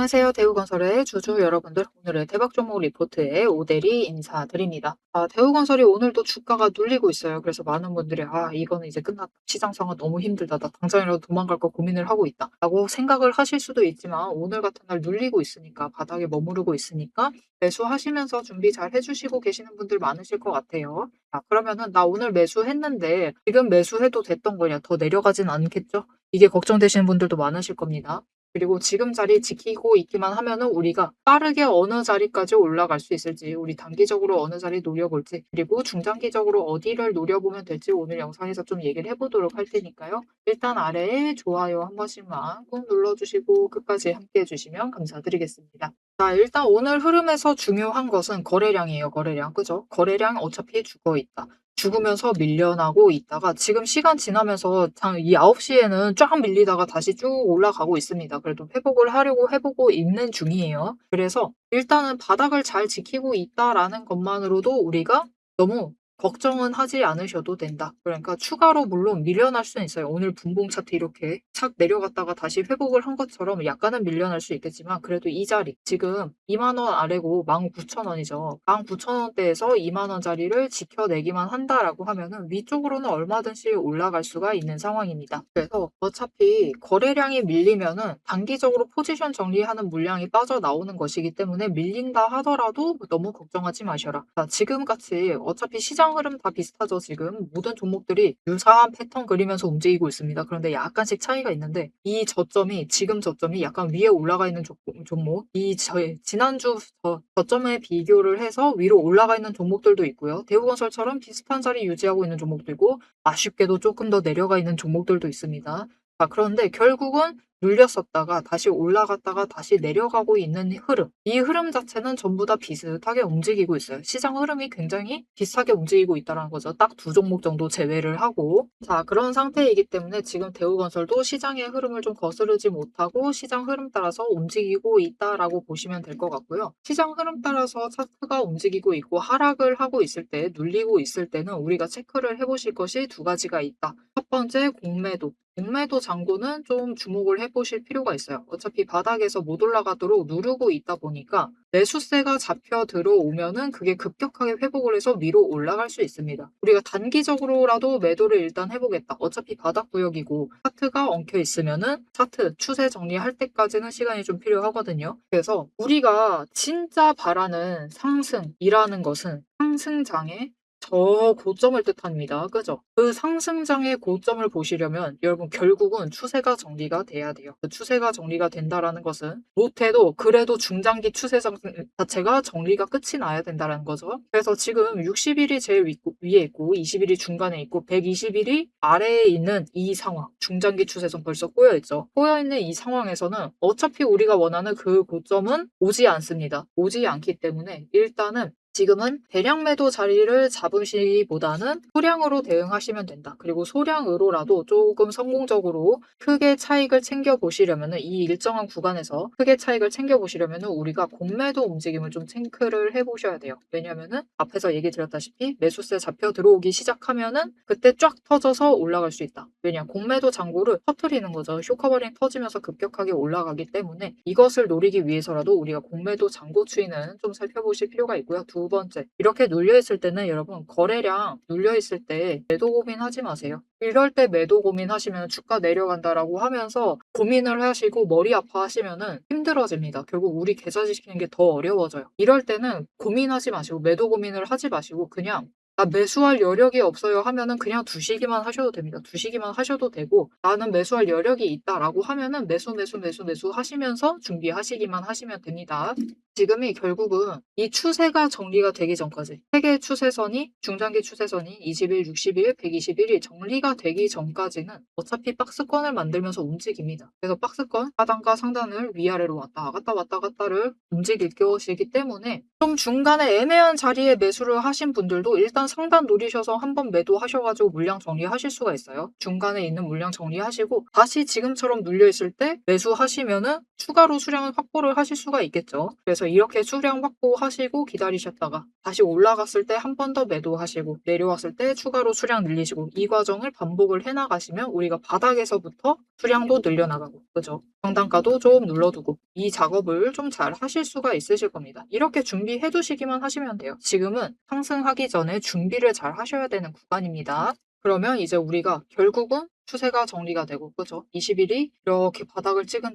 안녕하세요. 대우건설의 주주 여러분들. 오늘의 대박 종목 리포트에 오대리 인사드립니다. 대우건설이 오늘도 주가가 눌리고 있어요. 그래서 많은 분들이 이거는 이제 끝났다. 시장 상황 너무 힘들다. 나 당장이라도 도망갈 거 고민을 하고 있다. 라고 생각을 하실 수도 있지만 오늘 같은 날 눌리고 있으니까 바닥에 머무르고 있으니까 매수하시면서 준비 잘 해주시고 계시는 분들 많으실 것 같아요. 그러면은 나 오늘 매수했는데 지금 매수해도 됐던 거냐? 더 내려가진 않겠죠? 이게 걱정되시는 분들도 많으실 겁니다. 그리고 지금 자리 지키고 있기만 하면은 우리가 빠르게 어느 자리까지 올라갈 수 있을지, 우리 단기적으로 어느 자리 노려볼지, 그리고 중장기적으로 어디를 노려보면 될지 오늘 영상에서 좀 얘기를 해보도록 할 테니까요. 일단 아래에 좋아요 한 번씩만 꾹 눌러주시고 끝까지 함께 해주시면 감사드리겠습니다. 자, 일단 오늘 흐름에서 중요한 것은 거래량이에요. 거래량. 그죠? 거래량 어차피 죽어있다. 죽으면서 밀려나고 있다가 지금 시간 지나면서 이 9시에는 쫙 밀리다가 다시 쭉 올라가고 있습니다. 그래도 회복을 하려고 해보고 있는 중이에요. 그래서 일단은 바닥을 잘 지키고 있다라는 것만으로도 우리가 너무 걱정은 하지 않으셔도 된다. 그러니까 추가로 물론 밀려날 수는 있어요. 오늘 분봉 차트 이렇게 착 내려갔다가 다시 회복을 한 것처럼 약간은 밀려날 수 있겠지만 그래도 이 자리 지금 2만 원 아래고 19,000원이죠. 19,000원대에서 2만 원짜리를 지켜내기만 한다라고 하면은 위쪽으로는 얼마든지 올라갈 수가 있는 상황입니다. 그래서 어차피 거래량이 밀리면은 단기적으로 포지션 정리하는 물량이 빠져나오는 것이기 때문에 밀린다 하더라도 너무 걱정하지 마셔라. 자, 지금같이 어차피 시장 흐름 다 비슷하죠. 지금 모든 종목들이 유사한 패턴 그리면서 움직이고 있습니다. 그런데 약간씩 차이가 있는데 이 저점이 지금 저점이 약간 위에 올라가 있는 종목 지난주 저점에 비교를 해서 위로 올라가 있는 종목들도 있고요. 대우건설처럼 비슷한 자리 유지하고 있는 종목도 있고 아쉽게도 조금 더 내려가 있는 종목들도 있습니다. 그런데 결국은 눌렸었다가 다시 올라갔다가 다시 내려가고 있는 흐름. 이 흐름 자체는 전부 다 비슷하게 움직이고 있어요. 시장 흐름이 굉장히 비슷하게 움직이고 있다는 거죠. 딱 두 종목 정도 제외를 하고. 자, 그런 상태이기 때문에 지금 대우건설도 시장의 흐름을 좀 거스르지 못하고 시장 흐름 따라서 움직이고 있다라고 보시면 될 것 같고요. 시장 흐름 따라서 차트가 움직이고 있고 하락을 하고 있을 때, 눌리고 있을 때는 우리가 체크를 해보실 것이 두 가지가 있다. 첫 번째, 공매도. 공매도 잔고는 좀 주목을 해보실 필요가 있어요. 어차피 바닥에서 못 올라가도록 누르고 있다 보니까 매수세가 잡혀 들어오면은 그게 급격하게 회복을 해서 위로 올라갈 수 있습니다. 우리가 단기적으로라도 매도를 일단 해보겠다. 어차피 바닥 구역이고 차트가 엉켜 있으면은 차트 추세 정리할 때까지는 시간이 좀 필요하거든요. 그래서 우리가 진짜 바라는 상승이라는 것은 상승장의 저고점을 뜻합니다. 그죠? 그 상승장의 고점을 보시려면 여러분 결국은 추세가 정리가 돼야 돼요. 그 추세가 정리가 된다라는 것은 못해도 그래도 중장기 추세 자체가 정리가 끝이 나야 된다는 거죠. 그래서 지금 60일이 제일 위에 있고 20일이 중간에 있고 120일이 아래에 있는 이 상황. 중장기 추세선 벌써 꼬여 있죠. 꼬여 있는 이 상황에서는 어차피 우리가 원하는 그 고점은 오지 않습니다. 오지 않기 때문에 일단은 지금은 대량 매도 자리를 잡으시기보다는 소량으로 대응하시면 된다. 그리고 소량으로라도 조금 성공적으로 크게 차익을 챙겨보시려면 이 일정한 구간에서 크게 차익을 챙겨보시려면 우리가 공매도 움직임을 좀 체크를 해보셔야 돼요. 왜냐면은 앞에서 얘기 드렸다시피 매수세 잡혀 들어오기 시작하면은 그때 쫙 터져서 올라갈 수 있다. 왜냐 공매도 잔고를 터트리는 거죠. 쇼커버링 터지면서 급격하게 올라가기 때문에 이것을 노리기 위해서라도 우리가 공매도 잔고 추이는 좀 살펴보실 필요가 있고요. 두 번째, 이렇게 눌려있을 때는 여러분 거래량 눌려있을 때 매도 고민하지 마세요. 이럴 때 매도 고민하시면 주가 내려간다라고 하면서 고민을 하시고 머리 아파하시면은 힘들어집니다. 결국 우리 계좌지키는 게 더 어려워져요. 이럴 때는 고민하지 마시고 매도 고민을 하지 마시고 그냥 나 매수할 여력이 없어요 하면은 그냥 두시기만 하셔도 됩니다. 두시기만 하셔도 되고 나는 매수할 여력이 있다라고 하면은 매수 하시면서 준비하시기만 하시면 됩니다. 지금이 결국은 이 추세가 정리가 되기 전까지 세계 추세선이 중장기 추세선이 20일, 60일, 120일이 정리가 되기 전까지는 어차피 박스권을 만들면서 움직입니다. 그래서 박스권 하단과 상단을 위아래로 왔다 갔다를 움직일 것이기 때문에 좀 중간에 애매한 자리에 매수를 하신 분들도 일단 상단 노리셔서 한번 매도하셔가지고 물량 정리하실 수가 있어요. 중간에 있는 물량 정리하시고 다시 지금처럼 눌려있을 때 매수하시면은 추가로 수량을 확보를 하실 수가 있겠죠. 그래서 이렇게 수량 확보하시고 기다리셨다가 다시 올라갔을 때 한 번 더 매도하시고 내려왔을 때 추가로 수량 늘리시고 이 과정을 반복을 해나가시면 우리가 바닥에서부터 수량도 늘려나가고, 그죠? 평단가도 좀 눌러두고 이 작업을 좀 잘 하실 수가 있으실 겁니다. 이렇게 준비해 두시기만 하시면 돼요. 지금은 상승하기 전에 준비를 잘 하셔야 되는 구간입니다. 그러면 이제 우리가 결국은 추세가 정리가 되고, 그죠? 20일이 이렇게 바닥을 찍은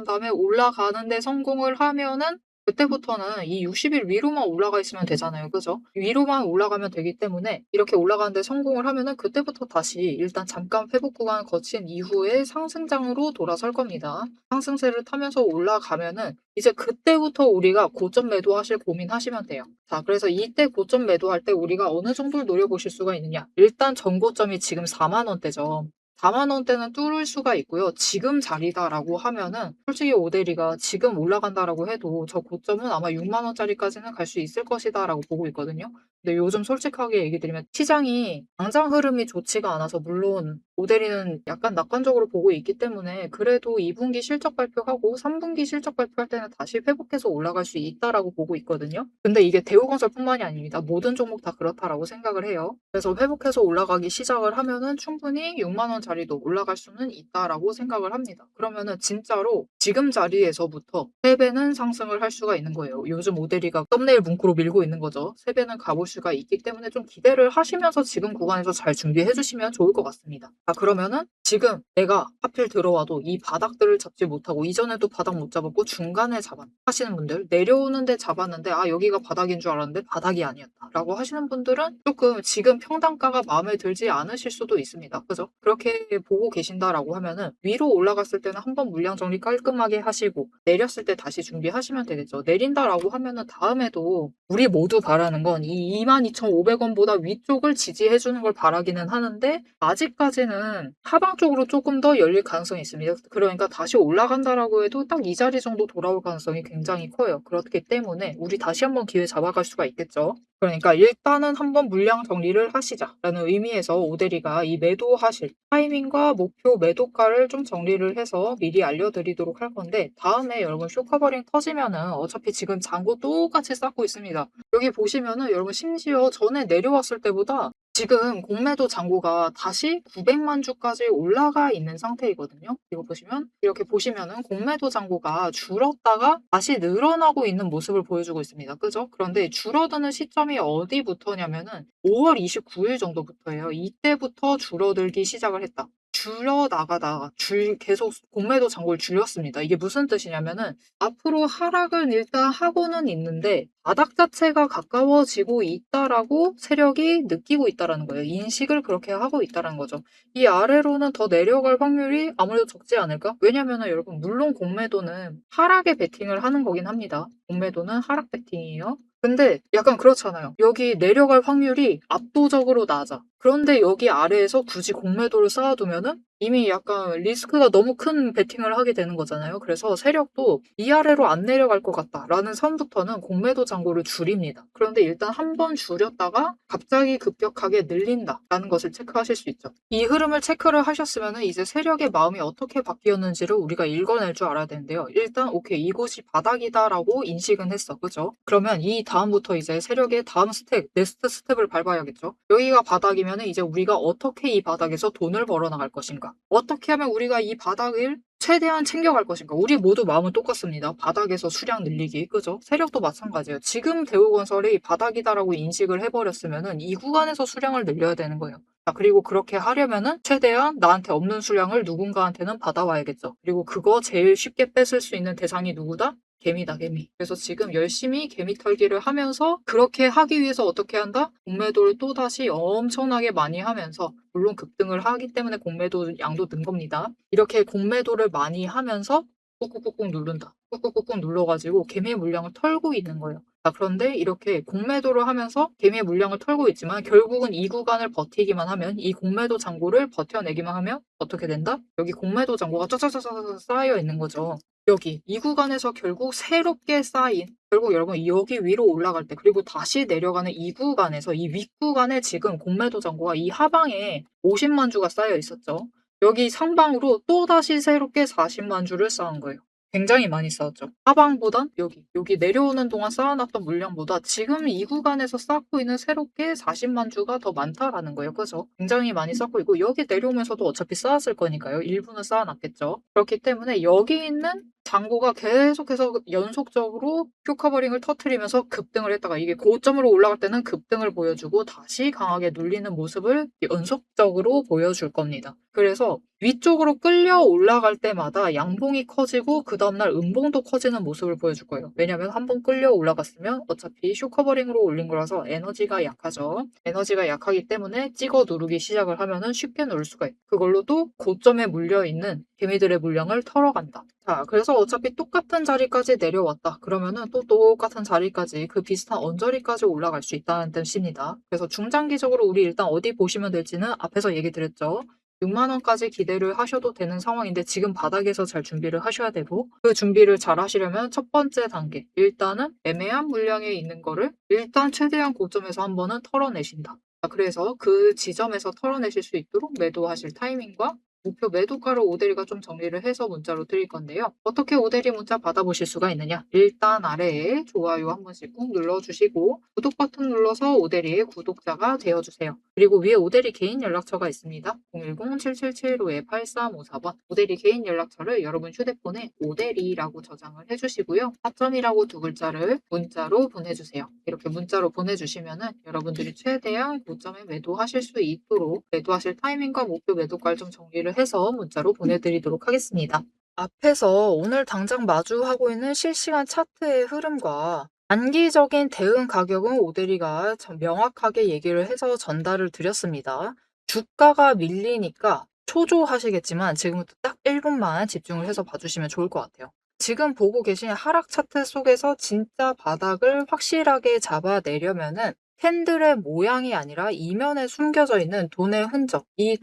다음에 올라가는데 성공을 하면은 그때부터는 이 60일 위로만 올라가 있으면 되잖아요. 그죠? 위로만 올라가면 되기 때문에 이렇게 올라가는데 성공을 하면은 그때부터 다시 일단 잠깐 회복 구간을 거친 이후에 상승장으로 돌아설 겁니다. 상승세를 타면서 올라가면은 이제 그때부터 우리가 고점 매도하실 고민하시면 돼요. 자, 그래서 이때 고점 매도할 때 우리가 어느 정도를 노려보실 수가 있느냐? 일단 전고점이 지금 4만 원대죠. 4만 원대는 뚫을 수가 있고요. 지금 자리다라고 하면은 솔직히 오데리가 지금 올라간다라고 해도 저 고점은 아마 6만 원짜리까지는 갈 수 있을 것이다라고 보고 있거든요. 근데 요즘 솔직하게 얘기 드리면 시장이 당장 흐름이 좋지가 않아서 물론 오데리는 약간 낙관적으로 보고 있기 때문에 그래도 2분기 실적 발표하고 3분기 실적 발표할 때는 다시 회복해서 올라갈 수 있다라고 보고 있거든요. 근데 이게 대우건설뿐만이 아닙니다. 모든 종목 다 그렇다라고 생각을 해요. 그래서 회복해서 올라가기 시작을 하면은 충분히 6만 원짜리도 올라갈 수는 있다라고 생각을 합니다. 그러면은 진짜로 지금 자리에서부터 3배는 상승을 할 수가 있는 거예요. 요즘 오데리가 썸네일 문구로 밀고 있는 거죠. 3배는 가볼 수가 있기 때문에 좀 기대를 하시면서 지금 구간에서 잘 준비해 주시면 좋을 것 같습니다. 자, 그러면은 지금 내가 하필 들어와도 이 바닥들을 잡지 못하고 이전에도 바닥 못 잡았고 중간에 하시는 분들 내려오는데 잡았는데 아 여기가 바닥인 줄 알았는데 바닥이 아니었다 라고 하시는 분들은 조금 지금 평단가가 마음에 들지 않으실 수도 있습니다. 그죠? 그렇게 보고 계신다라고 하면은 위로 올라갔을 때는 한번 물량 정리 깔끔하게 하시고 내렸을 때 다시 준비하시면 되겠죠. 내린다라고 하면은 다음에도 우리 모두 바라는 건 이 22,500원보다 위쪽을 지지해 주는 걸 바라기는 하는데 아직까지는 하방 쪽으로 조금 더 열릴 가능성이 있습니다. 그러니까 다시 올라간다라고 해도 딱 이 자리 정도 돌아올 가능성이 굉장히 커요. 그렇기 때문에 우리 다시 한번 기회 잡아갈 수가 있겠죠. 그러니까 일단은 한번 물량 정리를 하시자라는 의미에서 오데리가 이 매도하실 타이밍과 목표 매도가를 좀 정리를 해서 미리 알려드리도록 할 건데 다음에 여러분 쇼커버링 터지면은 어차피 지금 잔고 똑같이 쌓고 있습니다. 여기 보시면은 여러분 심지어 전에 내려왔을 때보다 지금 공매도 잔고가 다시 900만 주까지 올라가 있는 상태이거든요. 이거 보시면 이렇게 보시면은 공매도 잔고가 줄었다가 다시 늘어나고 있는 모습을 보여주고 있습니다. 그죠? 그런데 줄어드는 시점이 어디부터냐면은 5월 29일 정도부터예요. 이때부터 줄어들기 시작을 했다. 줄어나가다가 계속 공매도 잔고를 줄였습니다. 이게 무슨 뜻이냐면은 앞으로 하락은 일단 하고는 있는데 바닥 자체가 가까워지고 있다라고 세력이 느끼고 있다라는 거예요. 인식을 그렇게 하고 있다라는 거죠. 이 아래로는 더 내려갈 확률이 아무래도 적지 않을까? 왜냐면은 여러분 물론 공매도는 하락에 베팅을 하는 거긴 합니다. 공매도는 하락 베팅이에요. 근데 약간 그렇잖아요. 여기 내려갈 확률이 압도적으로 낮아. 그런데 여기 아래에서 굳이 공매도를 쌓아두면은 이미 약간 리스크가 너무 큰 베팅을 하게 되는 거잖아요. 그래서 세력도 이 아래로 안 내려갈 것 같다라는 선부터는 공매도 잔고를 줄입니다. 그런데 일단 한 번 줄였다가 갑자기 급격하게 늘린다라는 것을 체크하실 수 있죠. 이 흐름을 체크를 하셨으면 이제 세력의 마음이 어떻게 바뀌었는지를 우리가 읽어낼 줄 알아야 되는데요. 일단 오케이 이곳이 바닥이다라고 인식은 했어. 그죠? 그러면 이 다음부터 이제 세력의 다음 스텝, 넥스트 스텝을 밟아야겠죠. 여기가 바닥이면 이제 우리가 어떻게 이 바닥에서 돈을 벌어나갈 것인가? 어떻게 하면 우리가 이 바닥을 최대한 챙겨갈 것인가? 우리 모두 마음은 똑같습니다. 바닥에서 수량 늘리기, 그죠? 세력도 마찬가지예요. 지금 대우건설이 바닥이다라고 인식을 해버렸으면은 이 구간에서 수량을 늘려야 되는 거예요. 자, 그리고 그렇게 하려면은 최대한 나한테 없는 수량을 누군가한테는 받아와야겠죠. 그리고 그거 제일 쉽게 뺏을 수 있는 대상이 누구다? 개미다, 개미. 그래서 지금 열심히 개미 털기를 하면서 그렇게 하기 위해서 어떻게 한다? 공매도를 또다시 엄청나게 많이 하면서 물론 급등을 하기 때문에 공매도 양도 는 겁니다. 이렇게 공매도를 많이 하면서 꾹꾹꾹꾹 누른다. 꾹꾹꾹꾹 눌러가지고 개미의 물량을 털고 있는 거예요. 자, 그런데 이렇게 공매도를 하면서 개미의 물량을 털고 있지만 결국은 이 구간을 버티기만 하면 이 공매도 잔고를 버텨내기만 하면 어떻게 된다? 여기 공매도 잔고가 쫙쫙쫙쫙 쌓여 있는 거죠. 여기 이 구간에서 결국 새롭게 쌓인 결국 여러분 여기 위로 올라갈 때 그리고 다시 내려가는 이 구간에서 이 윗구간에 지금 공매도 잔고가 이 하방에 50만 주가 쌓여 있었죠. 여기 상방으로 또다시 새롭게 40만 주를 쌓은 거예요. 굉장히 많이 쌓았죠. 하방보단 여기 내려오는 동안 쌓아놨던 물량보다 지금 이 구간에서 쌓고 있는 새롭게 40만 주가 더 많다라는 거예요. 그죠? 굉장히 많이 쌓고 있고 여기 내려오면서도 어차피 쌓았을 거니까요. 일부는 쌓아놨겠죠. 그렇기 때문에 여기 있는 잔고가 계속해서 연속적으로 큐커버링을 터트리면서 급등을 했다가 이게 고점으로 올라갈 때는 급등을 보여주고 다시 강하게 눌리는 모습을 연속적으로 보여줄 겁니다. 그래서 위쪽으로 끌려 올라갈 때마다 양봉이 커지고 그 다음날 음봉도 커지는 모습을 보여줄 거예요. 왜냐면 한 번 끌려 올라갔으면 어차피 쇼커버링으로 올린 거라서 에너지가 약하죠. 에너지가 약하기 때문에 찍어 누르기 시작을 하면은 쉽게 누를 수가 있고 그걸로도 고점에 물려있는 개미들의 물량을 털어간다. 자, 그래서 어차피 똑같은 자리까지 내려왔다. 그러면은 또 똑같은 자리까지 그 비슷한 언저리까지 올라갈 수 있다는 뜻입니다. 그래서 중장기적으로 우리 일단 어디 보시면 될지는 앞에서 얘기 드렸죠. 6만 원까지 기대를 하셔도 되는 상황인데 지금 바닥에서 잘 준비를 하셔야 되고 그 준비를 잘 하시려면 첫 번째 단계 일단은 애매한 물량에 있는 거를 일단 최대한 고점에서 한 번은 털어내신다. 자, 그래서 그 지점에서 털어내실 수 있도록 매도하실 타이밍과 목표 매도가를 오대리가 좀 정리를 해서 문자로 드릴 건데요. 어떻게 오대리 문자 받아보실 수가 있느냐? 일단 아래에 좋아요 한 번씩 꾹 눌러주시고 구독 버튼 눌러서 오대리의 구독자가 되어주세요. 그리고 위에 오대리 개인 연락처가 있습니다. 010-7775-8354번 오대리 개인 연락처를 여러분 휴대폰에 오대리라고 저장을 해주시고요. 4점이라고 두 글자를 문자로 보내주세요. 이렇게 문자로 보내주시면은 여러분들이 최대한 고점에 매도하실 수 있도록 매도하실 타이밍과 목표 매도가를 좀 정리를 해서 문자로 보내드리도록 하겠습니다. 앞에서 오늘 당장 마주하고 있는 실시간 차트의 흐름과 단기적인 대응 가격은 오대리가 명확하게 얘기를 해서 전달을 드렸습니다. 주가가 밀리니까 초조하시겠지만 지금부터 딱 1분만 집중을 해서 봐주시면 좋을 것 같아요. 지금 보고 계신 하락 차트 속에서 진짜 바닥을 확실하게 잡아내려면은 캔들의 모양이 아니라 이면에 숨겨져 있는 돈의 흔적, 이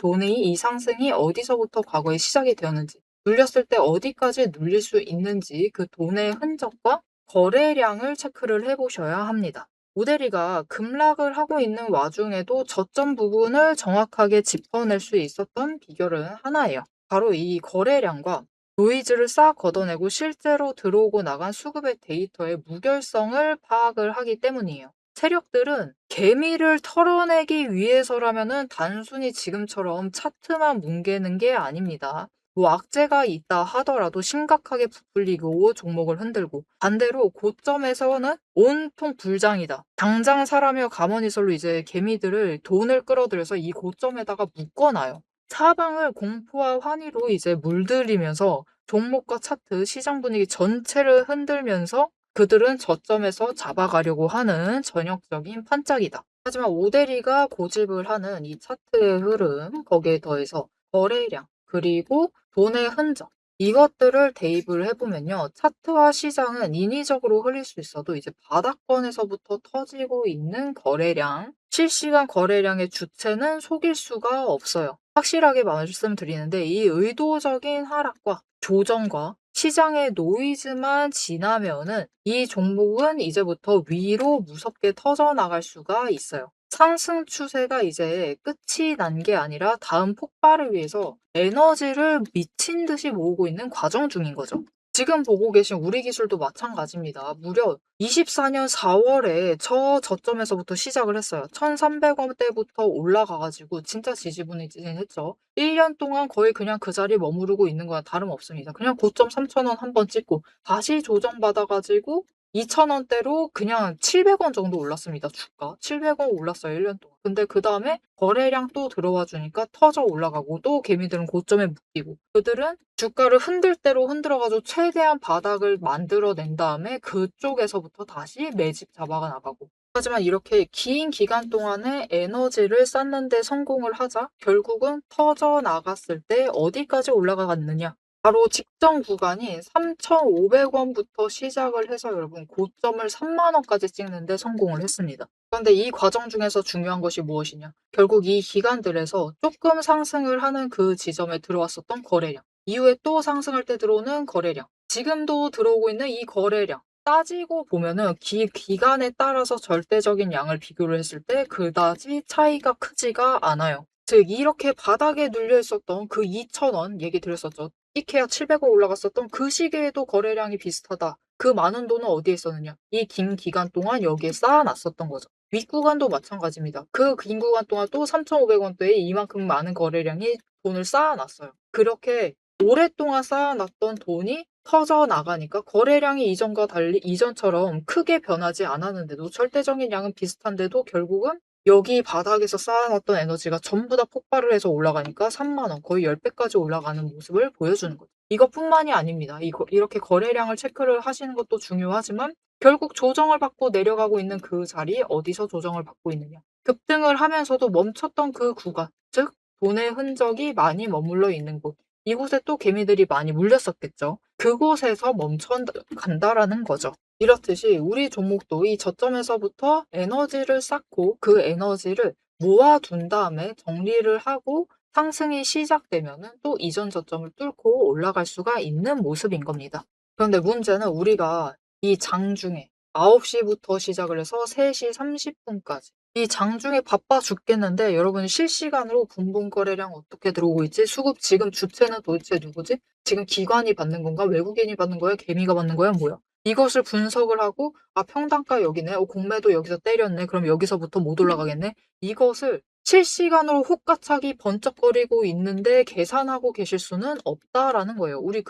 상승이 어디서부터 과거에 시작이 되었는지, 눌렸을 때 어디까지 눌릴 수 있는지 그 돈의 흔적과 거래량을 체크를 해보셔야 합니다. 오대리가 급락을 하고 있는 와중에도 저점 부분을 정확하게 짚어낼 수 있었던 비결은 하나예요. 바로 이 거래량과 노이즈를 싹 걷어내고 실제로 들어오고 나간 수급의 데이터의 무결성을 파악을 하기 때문이에요. 세력들은 개미를 털어내기 위해서라면은 단순히 지금처럼 차트만 뭉개는 게 아닙니다. 뭐 악재가 있다 하더라도 심각하게 부풀리고 종목을 흔들고 반대로 고점에서는 온통 불장이다. 당장 사라며 가머니설로 이제 개미들을 돈을 끌어들여서 이 고점에다가 묶어놔요. 사방을 공포와 환희로 이제 물들이면서 종목과 차트, 시장 분위기 전체를 흔들면서 그들은 저점에서 잡아가려고 하는 전형적인 판짝이다. 하지만 오대리가 고집을 하는 이 차트의 흐름, 거기에 더해서 거래량, 그리고 돈의 흔적, 이것들을 대입을 해보면요. 차트와 시장은 인위적으로 흘릴 수 있어도 이제 바닥권에서부터 터지고 있는 거래량, 실시간 거래량의 주체는 속일 수가 없어요. 확실하게 말씀드리는데 이 의도적인 하락과 조정과 시장의 노이즈만 지나면은 이 종목은 이제부터 위로 무섭게 터져나갈 수가 있어요. 상승 추세가 이제 끝이 난 게 아니라 다음 폭발을 위해서 에너지를 미친 듯이 모으고 있는 과정 중인 거죠. 지금 보고 계신 우리 기술도 마찬가지입니다. 무려 24년 4월에 저 저점에서부터 시작을 했어요. 1,300원대부터 올라가가지고 진짜 지지부진했죠. 1년 동안 거의 그냥 그 자리에 머무르고 있는 거랑 다름없습니다. 그냥 고점 3,000원 한 번 찍고 다시 조정받아가지고 2,000원대로 그냥 700원 정도 올랐습니다. 주가. 700원 올랐어요. 1년 동안. 근데 그 다음에 거래량 또 들어와 주니까 터져 올라가고 또 개미들은 고점에 묶이고 그들은 주가를 흔들 대로 흔들어가지고 최대한 바닥을 만들어낸 다음에 그쪽에서부터 다시 매집 잡아가 나가고 하지만 이렇게 긴 기간 동안에 에너지를 쌓는 데 성공을 하자 결국은 터져 나갔을 때 어디까지 올라가갔느냐 바로 직전 구간이 3,500원부터 시작을 해서 여러분 고점을 3만 원까지 찍는데 성공을 했습니다. 그런데 이 과정 중에서 중요한 것이 무엇이냐? 결국 이 기간들에서 조금 상승을 하는 그 지점에 들어왔었던 거래량, 이후에 또 상승할 때 들어오는 거래량, 지금도 들어오고 있는 이 거래량, 따지고 보면은 기간에 따라서 절대적인 양을 비교를 했을 때 그다지 차이가 크지가 않아요. 즉 이렇게 바닥에 눌려 있었던 그 2,000원 얘기 드렸었죠. 이케아 700억 올라갔었던 그 시기에도 거래량이 비슷하다. 그 많은 돈은 어디에 썼느냐? 이 긴 기간 동안 여기에 쌓아놨었던 거죠. 윗구간도 마찬가지입니다. 그 긴 구간 동안 또 3,500원대에 이만큼 많은 거래량이 돈을 쌓아놨어요. 그렇게 오랫동안 쌓아놨던 돈이 터져나가니까 거래량이 이전과 달리 이전처럼 크게 변하지 않았는데도 절대적인 양은 비슷한데도 결국은 여기 바닥에서 쌓아놨던 에너지가 전부 다 폭발을 해서 올라가니까 3만 원, 거의 10배까지 올라가는 모습을 보여주는 거죠. 이것뿐만이 아닙니다. 이렇게 거래량을 체크를 하시는 것도 중요하지만 결국 조정을 받고 내려가고 있는 그 자리 어디서 조정을 받고 있느냐. 급등을 하면서도 멈췄던 그 구간, 즉 돈의 흔적이 많이 머물러 있는 곳. 이곳에 또 개미들이 많이 물렸었겠죠. 그곳에서 멈춰 간다라는 거죠. 이렇듯이 우리 종목도 이 저점에서부터 에너지를 쌓고 그 에너지를 모아둔 다음에 정리를 하고 상승이 시작되면은 또 이전 저점을 뚫고 올라갈 수가 있는 모습인 겁니다. 그런데 문제는 우리가 이 장중에 9시부터 시작을 해서 3시 30분까지 이 장중에 바빠 죽겠는데 여러분 실시간으로 분봉 거래량 어떻게 들어오고 있지? 수급 지금 주체는 도대체 누구지? 지금 기관이 받는 건가? 외국인이 받는 거야? 개미가 받는 거야? 뭐야? 이것을 분석을 하고 평단가 여기네. 공매도 여기서 때렸네. 그럼 여기서부터 못 올라가겠네. 이것을 실시간으로 혹가차기 번쩍거리고 있는데 계산하고 계실 수는 없다라는 거예요. 우리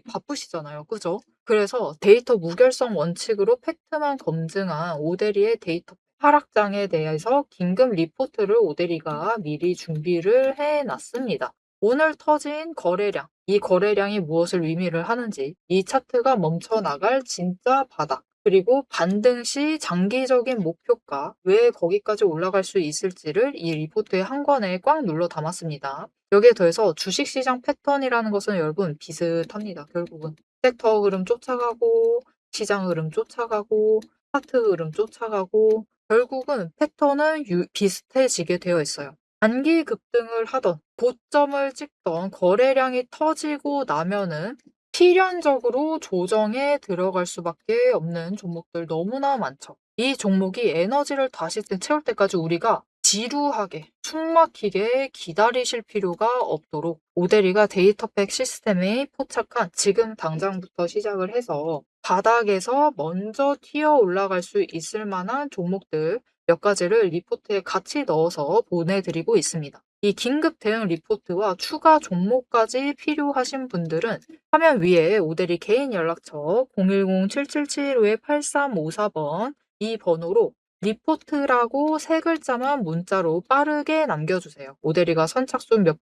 바쁘시잖아요. 그죠? 그래서 데이터 무결성 원칙으로 팩트만 검증한 오데리의 데이터 하락장에 대해서 긴급 리포트를 오데리가 미리 준비를 해놨습니다. 오늘 터진 거래량, 이 거래량이 무엇을 의미를 하는지, 이 차트가 멈춰나갈 진짜 바닥, 그리고 반등 시 장기적인 목표가 왜 거기까지 올라갈 수 있을지를 이 리포트의 한 권에 꽉 눌러 담았습니다. 여기에 더해서 주식시장 패턴이라는 것은 여러분 비슷합니다. 결국은 섹터 흐름 쫓아가고 시장 흐름 쫓아가고 차트 흐름 쫓아가고 결국은 패턴은 비슷해지게 되어 있어요. 단기 급등을 하던 고점을 찍던 거래량이 터지고 나면은 필연적으로 조정에 들어갈 수밖에 없는 종목들 너무나 많죠. 이 종목이 에너지를 다시 채울 때까지 우리가 지루하게 숨막히게 기다리실 필요가 없도록 오데리가 데이터팩 시스템에 포착한 지금 당장부터 시작을 해서 바닥에서 먼저 튀어 올라갈 수 있을 만한 종목들 몇 가지를 리포트에 같이 넣어서 보내드리고 있습니다. 이 긴급 대응 리포트와 추가 종목까지 필요하신 분들은 화면 위에 오데리 개인 연락처 010-7775-8354번 이 번호로 리포트라고 3글자만 문자로 빠르게 남겨주세요. 오데리가 선착순 몇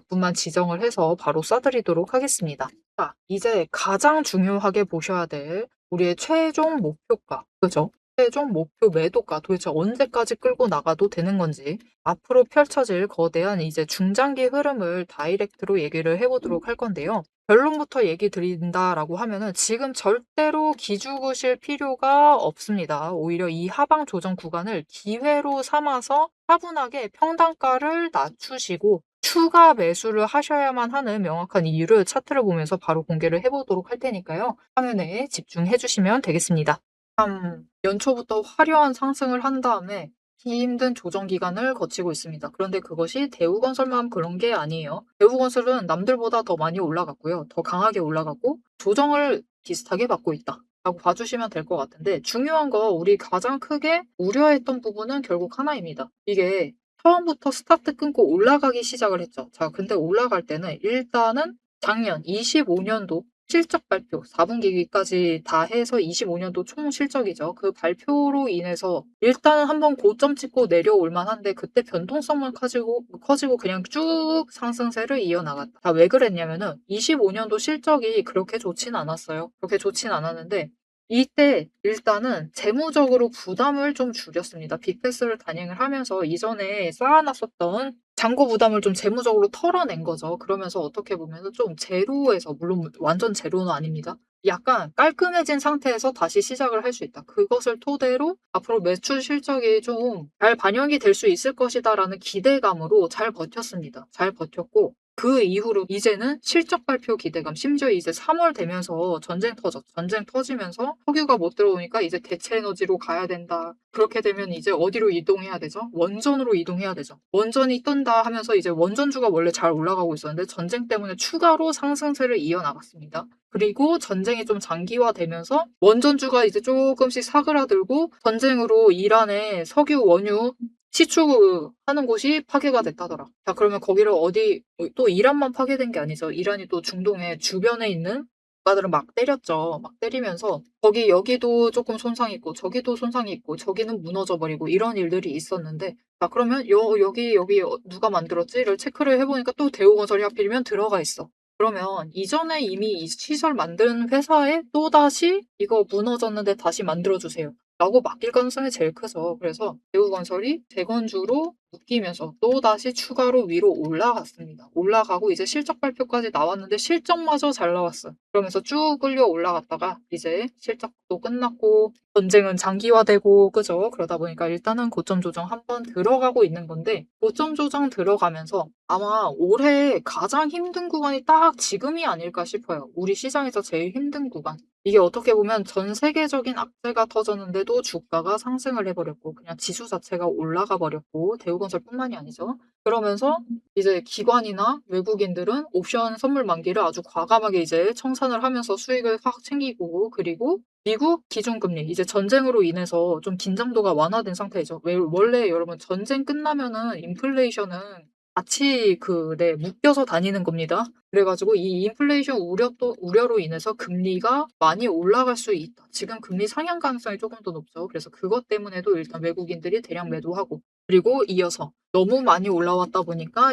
분만 지정을 해서 바로 쏴드리도록 하겠습니다. 자, 이제 가장 중요하게 보셔야 될 우리의 최종 목표가, 그죠? 최종 목표 매도가 도대체 언제까지 끌고 나가도 되는 건지 앞으로 펼쳐질 거대한 이제 중장기 흐름을 다이렉트로 얘기를 해보도록 할 건데요. 결론부터 얘기 드린다라고 하면은 지금 절대로 기죽으실 필요가 없습니다. 오히려 이 하방 조정 구간을 기회로 삼아서 차분하게 평단가를 낮추시고 추가 매수를 하셔야만 하는 명확한 이유를 차트를 보면서 바로 공개를 해보도록 할 테니까요. 화면에 집중해 주시면 되겠습니다. 연초부터 화려한 상승을 한 다음에 힘든 조정 기간을 거치고 있습니다. 그런데 그것이 대우건설만 그런 게 아니에요. 대우건설은 남들보다 더 많이 올라갔고요. 더 강하게 올라갔고 조정을 비슷하게 받고 있다. 라고 봐주시면 될 것 같은데 중요한 거 우리 가장 크게 우려했던 부분은 결국 하나입니다. 이게 처음부터 스타트 끊고 올라가기 시작을 했죠. 자, 근데 올라갈 때는 일단은 작년 25년도 실적 발표 4분기까지 다 해서 25년도 총 실적이죠. 그 발표로 인해서 일단은 한번 고점 찍고 내려올 만한데 그때 변동성만 커지고 그냥 쭉 상승세를 이어나갔다. 자, 왜 그랬냐면은 25년도 실적이 그렇게 좋진 않았어요. 그렇게 좋진 않았는데 이때 일단은 재무적으로 부담을 좀 줄였습니다. 빅패스를 단행을 하면서 이전에 쌓아놨었던 잔고 부담을 좀 재무적으로 털어낸 거죠. 그러면서 어떻게 보면은 좀 제로에서 물론 완전 제로는 아닙니다. 약간 깔끔해진 상태에서 다시 시작을 할 수 있다. 그것을 토대로 앞으로 매출 실적이 좀 잘 반영이 될 수 있을 것이다라는 기대감으로 잘 버텼습니다. 잘 버텼고 그 이후로 이제는 실적 발표 기대감, 심지어 이제 3월 되면서 전쟁 터지면서 석유가 못 들어오니까 이제 대체 에너지로 가야 된다. 그렇게 되면 이제 어디로 이동해야 되죠? 원전으로 이동해야 되죠. 원전이 뜬다 하면서 이제 원전주가 원래 잘 올라가고 있었는데 전쟁 때문에 추가로 상승세를 이어나갔습니다. 그리고 전쟁이 좀 장기화되면서 원전주가 이제 조금씩 사그라들고 전쟁으로 이란의 석유, 원유 시추하는 곳이 파괴가 됐다더라. 자, 그러면 거기를 또 이란만 파괴된 게 아니죠. 이란이 또 중동의 주변에 있는 국가들을 막 때렸죠. 막 때리면서 여기도 조금 손상이 있고 저기도 손상이 있고 저기는 무너져 버리고 이런 일들이 있었는데, 자, 그러면 여기 누가 만들었지를 체크를 해보니까 또 대우건설이 하필이면 들어가 있어. 그러면 이전에 이미 이 시설 만든 회사에 또다시 이거 무너졌는데 다시 만들어주세요 라고 맡길 가능성이 제일 크죠. 그래서 대우건설이 재건주로 묶이면서 또다시 추가로 위로 올라갔습니다. 올라가고 이제 실적 발표까지 나왔는데 실적마저 잘 나왔어요. 그러면서 쭉 끌려 올라갔다가 이제 실적도 끝났고 전쟁은 장기화되고 그죠? 그러다 보니까 일단은 고점 조정 한번 들어가고 있는 건데, 고점 조정 들어가면서 아마 올해 가장 힘든 구간이 딱 지금이 아닐까 싶어요. 우리 시장에서 제일 힘든 구간. 이게 어떻게 보면 전 세계적인 악재가 터졌는데도 주가가 상승을 해버렸고 그냥 지수 자체가 올라가 버렸고 대우건설뿐만이 아니죠. 그러면서 이제 기관이나 외국인들은 옵션 선물 만기를 아주 과감하게 이제 청산을 하면서 수익을 확 챙기고, 그리고 미국 기준금리 이제 전쟁으로 인해서 좀 긴장도가 완화된 상태이죠. 원래 여러분 전쟁 끝나면은 인플레이션은 같이 묶여서 다니는 겁니다. 그래가지고 이 인플레이션 우려로 인해서 금리가 많이 올라갈 수 있다. 지금 금리 상향 가능성이 조금 더 높죠. 그래서 그것 때문에도 일단 외국인들이 대량 매도하고, 그리고 이어서 너무 많이 올라왔다 보니까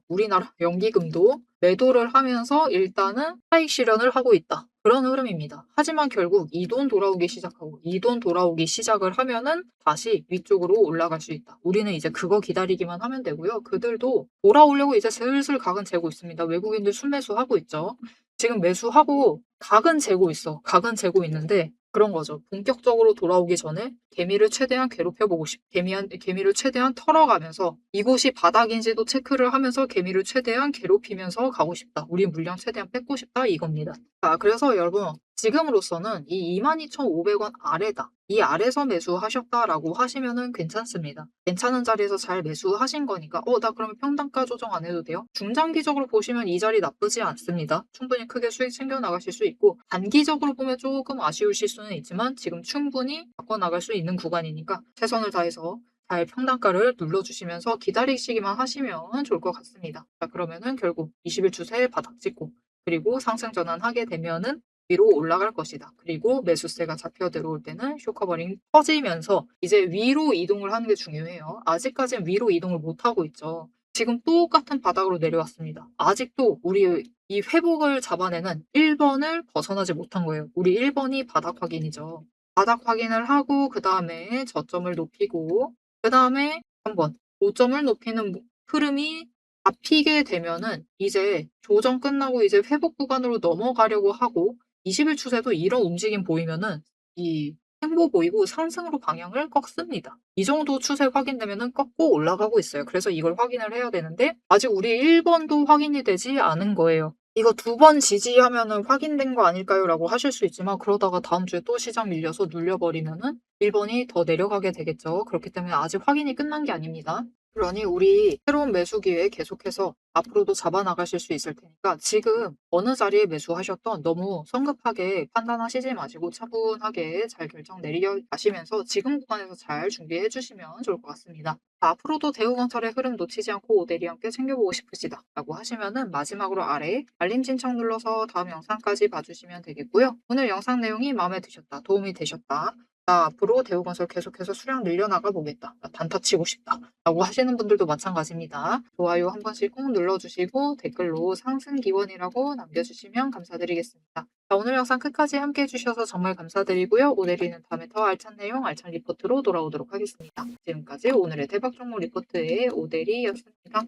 우리나라 연기금도 매도를 하면서 일단은 차익 실현을 하고 있다. 그런 흐름입니다. 하지만 결국 이 돈 돌아오기 시작하고 이 돈 돌아오기 시작을 하면은 다시 위쪽으로 올라갈 수 있다. 우리는 이제 그거 기다리기만 하면 되고요. 그들도 돌아오려고 이제 슬슬 각은 재고 있습니다. 외국인들 순매수하고 있죠. 지금 매수하고 각은 재고 있어. 각은 재고 있는데 그런 거죠. 본격적으로 돌아오기 전에 개미를 최대한 괴롭혀보고 개미를 최대한 털어가면서 이곳이 바닥인지도 체크를 하면서 개미를 최대한 괴롭히면서 가고 싶다. 우리 물량 최대한 뺏고 싶다 이겁니다. 자, 그래서 여러분 지금으로서는 이 22,500원 아래다. 이 아래서 매수하셨다라고 하시면은 괜찮습니다. 괜찮은 자리에서 잘 매수하신 거니까 나 그러면 평단가 조정 안 해도 돼요? 중장기적으로 보시면 이 자리 나쁘지 않습니다. 충분히 크게 수익 챙겨 나가실 수 있고, 단기적으로 보면 조금 아쉬우실 수는 있지만 지금 충분히 바꿔나갈 수 있는 구간이니까 최선을 다해서 잘 평단가를 눌러주시면서 기다리시기만 하시면 좋을 것 같습니다. 자, 그러면은 결국 20일 추세 바닥 찍고 그리고 상승 전환하게 되면은 위로 올라갈 것이다. 그리고 매수세가 잡혀 들어올 때는 쇼커버링 터지면서 이제 위로 이동을 하는 게 중요해요. 아직까지는 위로 이동을 못 하고 있죠. 지금 똑같은 바닥으로 내려왔습니다. 아직도 우리 이 회복을 잡아내는 1번을 벗어나지 못한 거예요. 우리 1번이 바닥 확인이죠. 바닥 확인을 하고 그 다음에 저점을 높이고 그 다음에 한번 고점을 높이는 흐름이 잡히게 되면은 이제 조정 끝나고 이제 회복 구간으로 넘어가려고 하고, 20일 추세도 이런 움직임 보이면은 이 횡보 보이고 상승으로 방향을 꺾습니다. 이 정도 추세 확인되면은 꺾고 올라가고 있어요. 그래서 이걸 확인을 해야 되는데 아직 우리 1번도 확인이 되지 않은 거예요. 이거 2번 지지하면은 확인된 거 아닐까요? 라고 하실 수 있지만 그러다가 다음 주에 또 시장 밀려서 눌려버리면은 1번이 더 내려가게 되겠죠. 그렇기 때문에 아직 확인이 끝난 게 아닙니다. 그러니 우리 새로운 매수 기회 계속해서 앞으로도 잡아나가실 수 있을 테니까 지금 어느 자리에 매수하셨던 너무 성급하게 판단하시지 마시고 차분하게 잘 결정 내려가시면서 지금 구간에서 잘 준비해 주시면 좋을 것 같습니다. 앞으로도 대우건설의 흐름 놓치지 않고 오대리 함께 챙겨보고 싶으시다 라고 하시면은 마지막으로 아래 알림 신청 눌러서 다음 영상까지 봐주시면 되겠고요. 오늘 영상 내용이 마음에 드셨다, 도움이 되셨다, 나 앞으로 대우건설 계속해서 수량 늘려나가 보겠다, 나 단타 치고 싶다 라고 하시는 분들도 마찬가지입니다. 좋아요 한 번씩 꼭 눌러주시고 댓글로 상승 기원이라고 남겨주시면 감사드리겠습니다. 자, 오늘 영상 끝까지 함께 해주셔서 정말 감사드리고요. 오늘이는 다음에 더 알찬 내용, 알찬 리포트로 돌아오도록 하겠습니다. 지금까지 오늘의 대박 종목 리포트의 오대리였습니다.